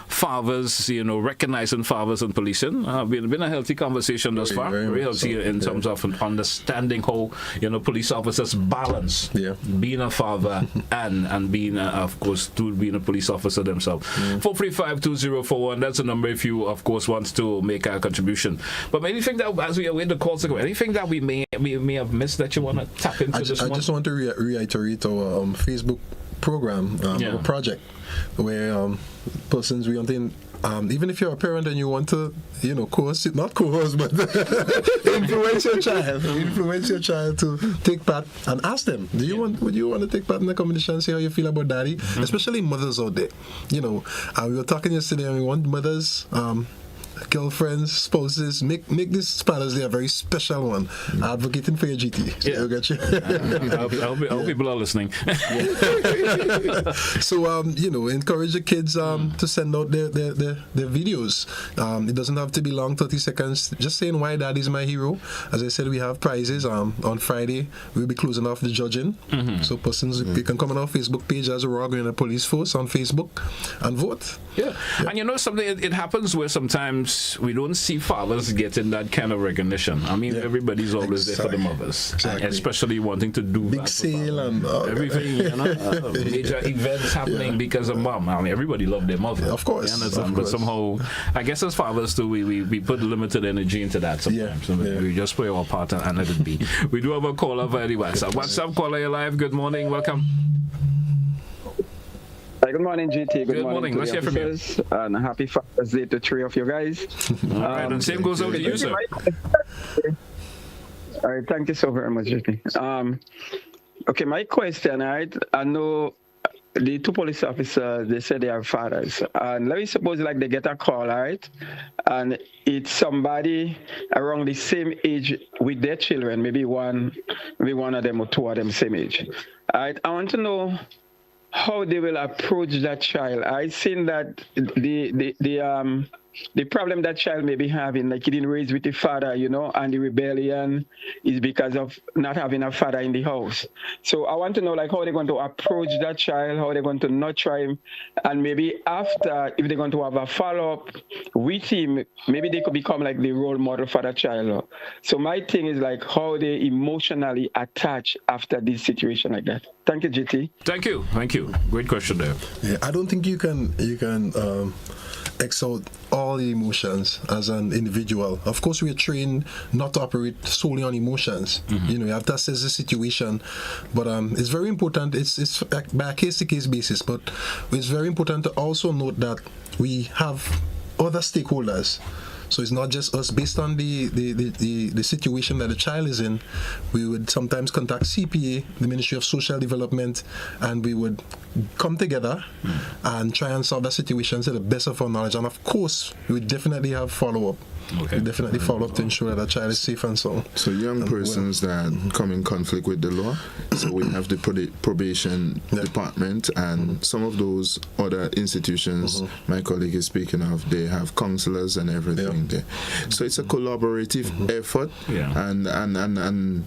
fathers, recognizing fathers in policing. Been a healthy conversation thus far. Very healthy in terms of understanding how, police officers balance being a father and being, of course, being a police officer themselves. 435-2041, that's the number if you, of course, want to make a contribution. But anything that, as we await the calls, anything that we may have missed that you want to tap into this one? I just want to reiterate our Facebook program, our project, where persons we want to, even if you're a parent and you want to, coerce, not coerce, but influence your child to take part and ask them, would you want to take part in the competition and see how you feel about daddy? Especially mothers out there. We were talking yesterday and we want mothers, girlfriends, spouses, make this Father's Day a very special one. Advocating for your GT. So I hope people are listening. So encourage the kids to send out their videos. It doesn't have to be long, 30 seconds. Just saying why daddy's my hero. As I said, we have prizes. On Friday we'll be closing off the judging. So persons, you can come on our Facebook page as a Royal Grenada Police Force on Facebook and vote. And something, it happens where sometimes we don't see fathers getting that kind of recognition. I mean, everybody's always there for the mothers, especially wanting to do big sale and everything. Major events happening because of mom. I mean, everybody loves their mother, of course. But somehow, I guess as fathers too, we put limited energy into that sometimes. We just play our part and let it be. We do have a caller via the WhatsApp. WhatsApp caller, you're live. Good morning. Welcome. Good morning, GT. Good morning. Let's hear from you. And happy Father's Day to three of you guys. All right, and same goes out to you, sir. All right, thank you so very much, GT. Okay, my question, I know the two police officers, they say they are fathers. And let me suppose like they get a call, right? And it's somebody around the same age with their children, maybe one of them or two of them same age. All right, I want to know how they will approach that child. I've seen that the problem that child may be having, like he didn't raise with the father, and the rebellion is because of not having a father in the house. So I want to know like how they're going to approach that child, how they're going to nurture him, and maybe after, if they're going to have a follow-up with him, maybe they could become like the role model for that child. So my thing is like how they emotionally attach after this situation like that. Thank you, GT. Thank you. Great question there. Yeah, I don't think you can exalt all the emotions as an individual. Of course, we are trained not to operate solely on emotions. You have to assess the situation, but it's very important. It's by a case-to-case basis, but it's very important to also note that we have other stakeholders. So it's not just us. Based on the situation that the child is in, we would sometimes contact CPA, the Ministry of Social Development, and we would come together and try and solve that situation to the best of our knowledge. And of course, we would definitely have follow-up. We definitely follow up to ensure that the child is safe and so on. So young persons that come in conflict with the law, so we have the probation department and some of those other institutions my colleague is speaking of, they have counselors and everything there. So it's a collaborative effort, and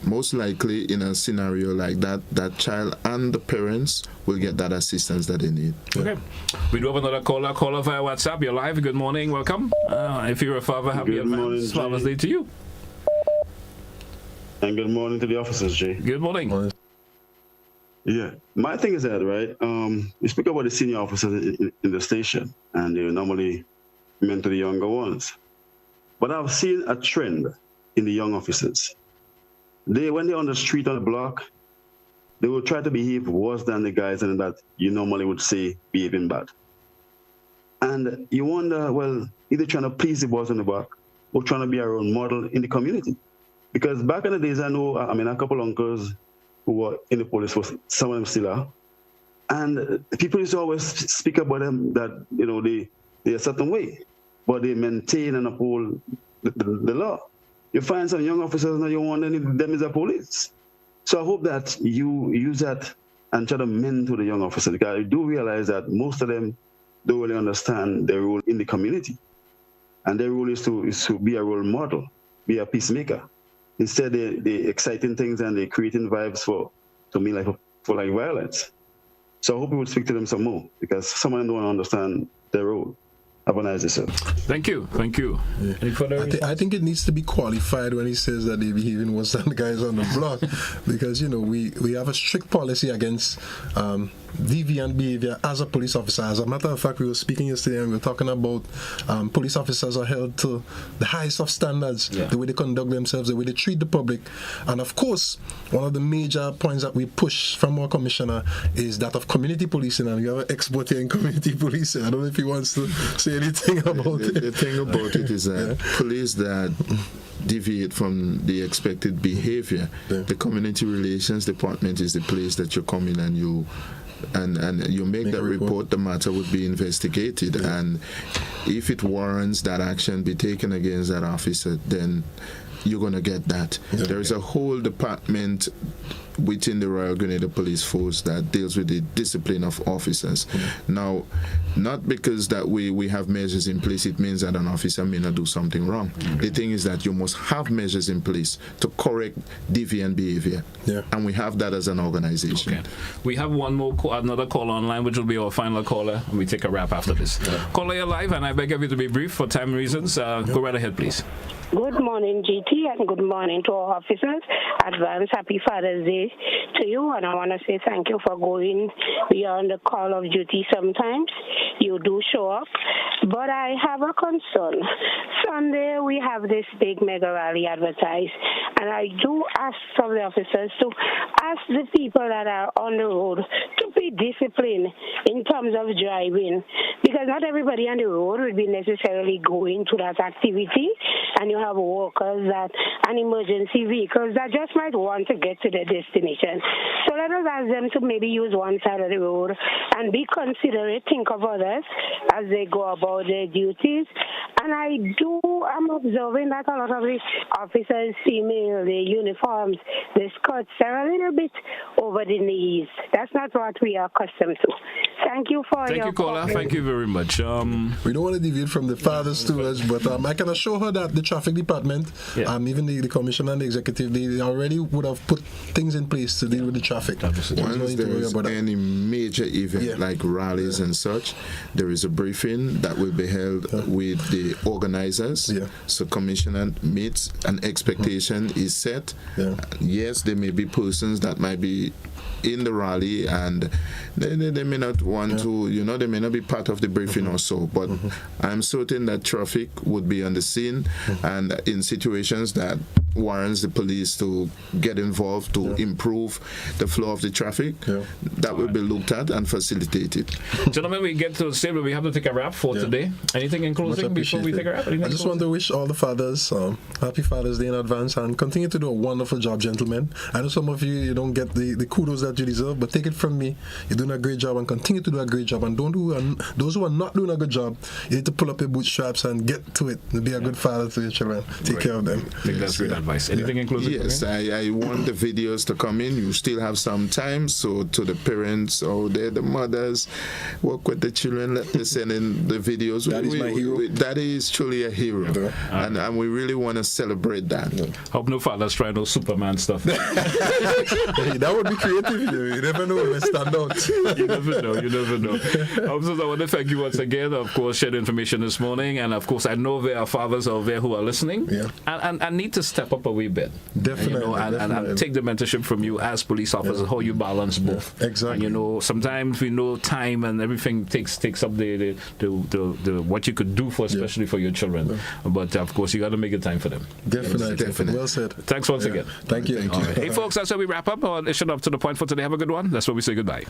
most likely in a scenario like that, that child and the parents will get that assistance that they need. Okay. We do have another caller via WhatsApp. You're live. Good morning. Welcome. If you're a father, happy advance Father's Day to you. And good morning to the officers, Jay. Good morning. Yeah. My thing is that, right, you speak about the senior officers in the station, and they're normally meant to the younger ones. But I've seen a trend in the young officers. When they're on the street or the block, they will try to behave worse than the guys and that you normally would say behaving bad. And you wonder, well, either trying to please the boys on the block or trying to be a role model in the community. Because back in the days, I know, a couple uncles who were in the police force, some of them still are. And people used to always speak about them that, they're a certain way, but they maintain and uphold the law. You find some young officers now, you want any of them as a police. So I hope that you use that and try to mentor the young officers. Because I do realize that most of them don't really understand their role in the community. And their role is to be a role model, be a peacemaker. Instead, they exciting things and they creating vibes for violence. So I hope we would speak to them some more, because some of them don't understand their role. Have a nice day, sir. Thank you. Yeah. Any further I think it needs to be qualified when he says that they behaving worse than the guys on the block, because we have a strict policy against deviant behavior as a police officer. As a matter of fact, we were speaking yesterday and we were talking about police officers are held to the highest of standards, the way they conduct themselves, the way they treat the public. And of course, one of the major points that we push from our commissioner is that of community policing, and we have an expert here in community policing. I don't know if he wants to say anything about it. The thing about it is that police that deviate from the expected behavior, the community relations department is the place that you come in and you make that report. The matter would be investigated, and if it warrants that action be taken against that officer, then you're going to get that. There is a whole department within the Royal Grenada Police Force that deals with the discipline of officers. Now, not because that we have measures in place, it means that an officer may not do something wrong. The thing is that you must have measures in place to correct deviant behavior. And we have that as an organization. We have another call online, which will be our final caller, and we take a wrap after this. Caller, you're live, and I beg of you to be brief for time reasons. Go right ahead, please. Good morning, GT, and good morning to our officers. Advance Happy Father's Day to you, and I want to say thank you for going beyond the call of duty sometimes. You do show up, but I have a concern. Sunday, we have this big mega rally advertised, and I do ask some of the officers to ask the people that are on the road to be disciplined in terms of driving, because not everybody on the road will be necessarily going to that activity, and you have workers and emergency vehicles that just might want to get to their destination. So let us ask them to maybe use one side of the road and be considerate, think of others as they go about their duties. And I'm observing that a lot of the officers, female, the uniforms, the skirts are a little bit over the knees. That's not what we are accustomed to. Thank you for your caller. Thank you very much. We don't want to deviate from the fathers too much, but I can assure her that the traffic department, even the commissioner and the executive, they already would have put things in place to deal with the traffic. Once there's any major event like rallies and such, there is a briefing that will be held with the organizers. So commissioner meets, an expectation is set. Yes, there may be persons that might be in the rally and they may not want to, they may not be part of the briefing or so, but I'm certain that traffic would be on the scene and in situations that warrants the police to get involved to improve the flow of the traffic, that will be looked at and facilitated. Gentlemen, we get to the stage where we have to take a wrap for today. Anything in closing before we take a wrap? I just want to wish all the fathers happy Father's Day in advance and continue to do a wonderful job, gentlemen. I know some of you don't get the kudos that you deserve, but take it from me, you're doing a great job and continue to do a great job. And those who are not doing a good job, you need to pull up your bootstraps and get to it and be a good father to your children. Take care of them. I think that's great advice. Anything in closing? Yes, I want the videos to come in. You still have some time, so to the parents or the mothers, work with the children, let them send in the videos. That is my hero. That is truly a hero, and we really want to celebrate that. Hope no fathers try no Superman stuff. That would be creative. You never know when we stand out. You never know. Officers, I want to thank you once again, of course, shared information this morning, and of course I know there are fathers out there who are listening and need to step up a wee bit. Definitely. And take the mentorship from you as police officers, how you balance both. Exactly. And sometimes we know time and everything takes up the what you could do for, especially for your children. But of course you got to make a time for them. Definitely. Well said. Thanks once again. Thank you. Hey folks, that's how we wrap up our edition up to the point for today. Have a good one. That's where we say goodbye.